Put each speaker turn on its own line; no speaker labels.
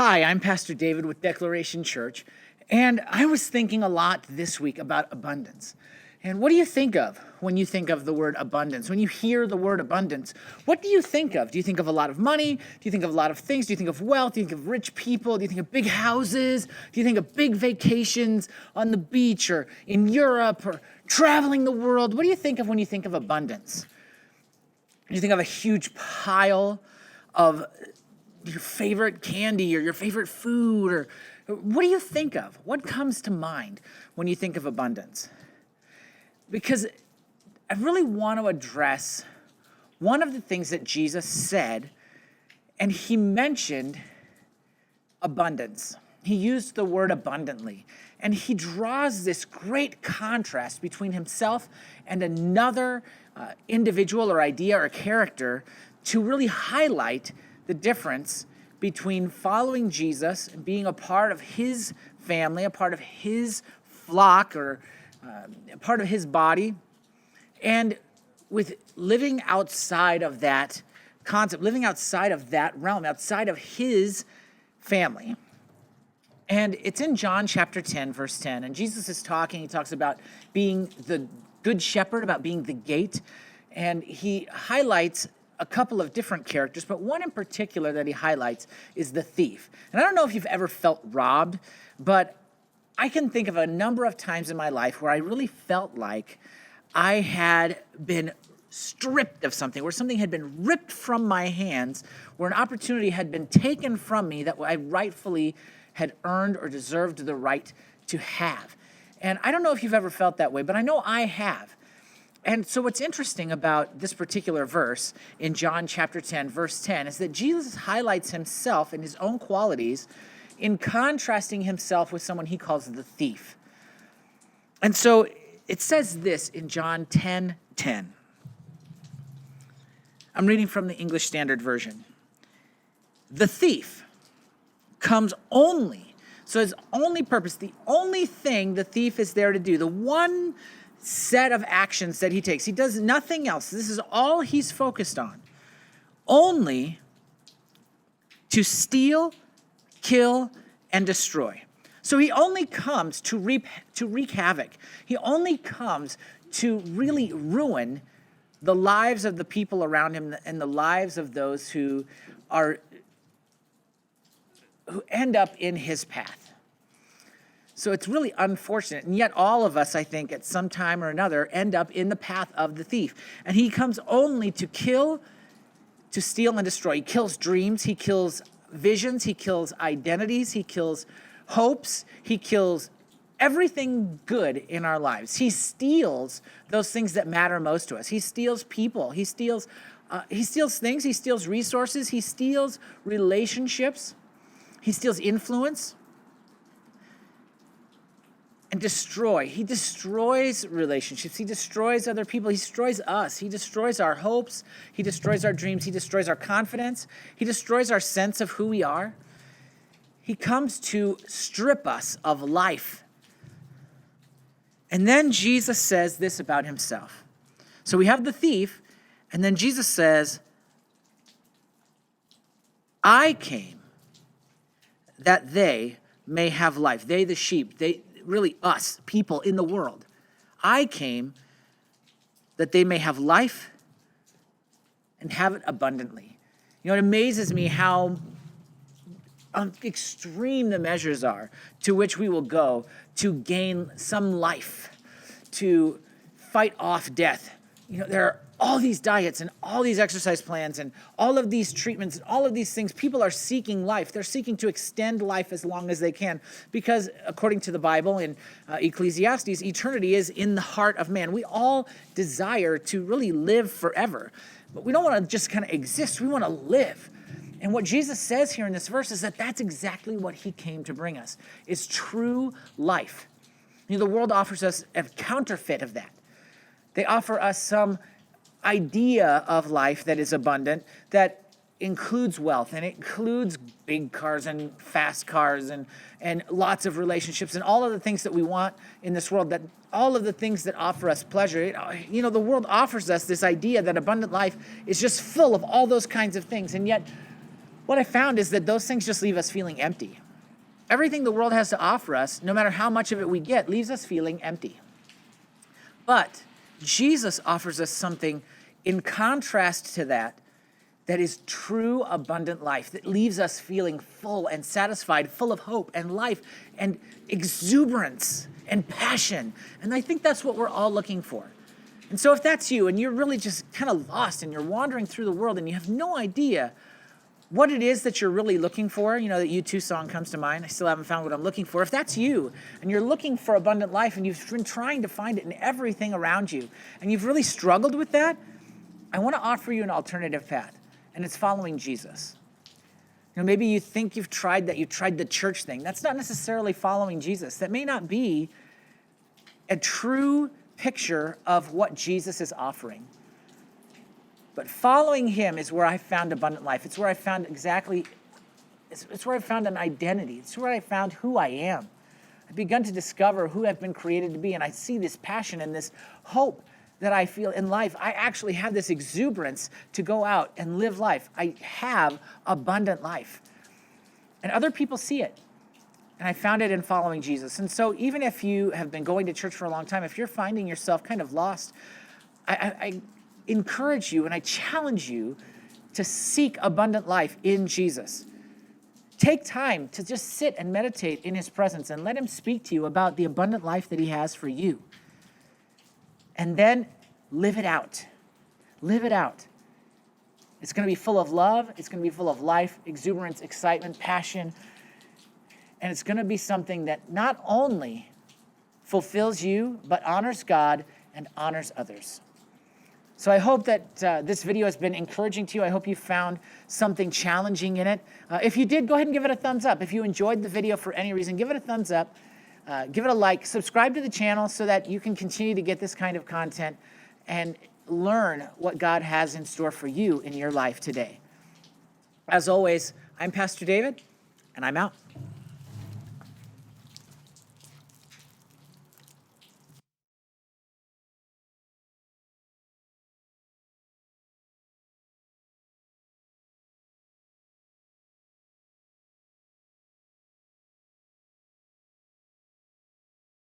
Hi, I'm Pastor David with Declaration Church, and I was thinking a lot this week about abundance. And what do you think of when you think of the word abundance? When you hear the word abundance, what do you think of? Do you think of a lot of money? Do you think of a lot of things? Do you think of wealth? Do you think of rich people? Do you think of big houses? Do you think of big vacations on the beach or in Europe or traveling the world? What do you think of when you think of abundance? Do you think of a huge pile of your favorite candy or your favorite food, or what do you think of? What comes to mind when you think of abundance? Because I really want to address one of the things that Jesus said, and he mentioned abundance. He used the word abundantly, and he draws this great contrast between himself and another individual or idea or character to really highlight the difference between following Jesus and being a part of his family, a part of his flock, or a part of his body, and with living outside of that concept, living outside of that realm, outside of his family. And it's in John chapter 10, verse 10, and Jesus is talking. He talks about being the good shepherd, about being the gate, and he highlights a couple of different characters, but one in particular that he highlights is the thief. And I don't know if you've ever felt robbed, but I can think of a number of times in my life where I really felt like I had been stripped of something, where something had been ripped from my hands, where an opportunity had been taken from me that I rightfully had earned or deserved the right to have. And I don't know if you've ever felt that way, but I know I have. And so what's interesting about this particular verse in John chapter 10, verse 10, is that Jesus highlights himself and his own qualities in contrasting himself with someone he calls the thief. And so it says this in John 10:10. I'm reading from the English Standard Version. The thief comes only, so his only purpose, the only thing the thief is there to do, the one set of actions that he takes. He does nothing else. This is all he's focused on. Only to steal, kill, and destroy. So he only comes to wreak havoc. He only comes to really ruin the lives of the people around him and the lives of those who end up in his path. So it's really unfortunate. And yet all of us, I think, at some time or another, end up in the path of the thief. And he comes only to kill, to steal, and destroy. He kills dreams. He kills visions. He kills identities. He kills hopes. He kills everything good in our lives. He steals those things that matter most to us. He steals people. He steals things. He steals resources. He steals relationships. He steals influence. And destroy. He destroys relationships. He destroys other people. He destroys us. He destroys our hopes. He destroys our dreams. He destroys our confidence. He destroys our sense of who we are. He comes to strip us of life. And then Jesus says this about himself. So we have the thief, and then Jesus says, I came that they may have life. They, the sheep, really us, people in the world. I came that they may have life and have it abundantly. You know, it amazes me how extreme the measures are to which we will go to gain some life, to fight off death. You know, there are all these diets and all these exercise plans and all of these treatments and all of these things. People are seeking life. They're seeking to extend life as long as they can because, according to the Bible in Ecclesiastes, eternity is in the heart of man. We all desire to really live forever, but we don't want to just kind of exist. We want to live. And what Jesus says here in this verse is that that's exactly what he came to bring us, is true life. You know, the world offers us a counterfeit of that. They offer us some idea of life that is abundant, that includes wealth, and it includes big cars and fast cars and lots of relationships and all of the things that we want in this world, that all of the things that offer us pleasure. You know, the world offers us this idea that abundant life is just full of all those kinds of things. And yet what I found is that those things just leave us feeling empty. Everything the world has to offer us, no matter how much of it we get, leaves us feeling empty. But Jesus offers us something in contrast to that is true abundant life, that leaves us feeling full and satisfied, full of hope and life and exuberance and passion. And I think that's what we're all looking for. And so if that's you and you're really just kind of lost and you're wandering through the world and you have no idea what it is that you're really looking for, that U2 song comes to mind, I still haven't found what I'm looking for. If that's you and you're looking for abundant life and you've been trying to find it in everything around you and you've really struggled with that, I want to offer you an alternative path. And it's following Jesus. Maybe you think you've tried the church thing. That's not necessarily following Jesus. That may not be a true picture of what Jesus is offering. But following him is where I found abundant life. It's where I found it's where I found an identity. It's where I found who I am. I've begun to discover who I've been created to be, and I see this passion and this hope that I feel in life. I actually have this exuberance to go out and live life. I have abundant life. And other people see it. And I found it in following Jesus. And so even if you have been going to church for a long time, if you're finding yourself kind of lost, I encourage you and I challenge you to seek abundant life in Jesus. Take time to just sit and meditate in his presence and let him speak to you about the abundant life that he has for you. And then live it out. Live it out. It's going to be full of love. It's going to be full of life, exuberance, excitement, passion. And it's going to be something that not only fulfills you, but honors God and honors others. So I hope that this video has been encouraging to you. I hope you found something challenging in it. If you did, go ahead and give it a thumbs up. If you enjoyed the video for any reason, give it a thumbs up. Give it a like, subscribe to the channel so that you can continue to get this kind of content and learn what God has in store for you in your life today. As always, I'm Pastor David, and I'm out.